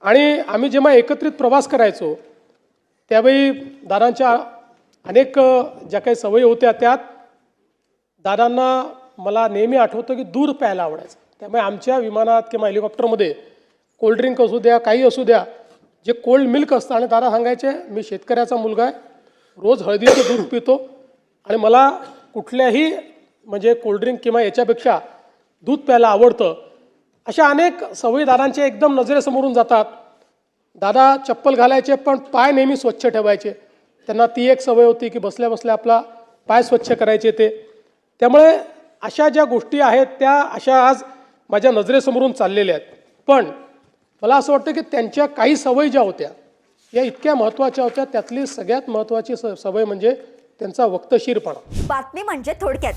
आणि आम्ही जेव्हा एकत्रित प्रवास करायचो त्यावेळी दादांच्या अनेक ज्या काही सवयी होत्या त्यात दादांना मला नेहमी आठवतं की दूध प्यायला आवडायचं. त्यामुळे आमच्या विमानात किंवा हेलिकॉप्टरमध्ये कोल्ड्रिंक असू द्या काही असू द्या जे कोल्ड मिल्क असतं आणि दादा सांगायचे मी शेतकऱ्याचा मुलगा आहे, रोज हळदीचं दूध पितो आणि मला कुठल्याही म्हणजे कोल्ड्रिंक किंवा याच्यापेक्षा दूध प्यायला आवडतं. अशा अनेक सवयी दादांच्या एकदम नजरेसमोरून जातात. दादा चप्पल घालायचे पण पाय नेहमी स्वच्छ ठेवायचे. त्यांना ती एक सवय होती की बसल्या बसल्या आपला पाय स्वच्छ करायचे ते. त्यामुळे अशा ज्या गोष्टी आहेत त्या अशा आज माझ्या नजरेसमोरून चाललेल्या आहेत. पण मला असं वाटतं की त्यांच्या काही सवयी ज्या होत्या या इतक्या महत्त्वाच्या होत्या. त्यातली सगळ्यात महत्त्वाची सवय म्हणजे त्यांचा वक्तशीरपणा. बातमी म्हणजे थोडक्यात.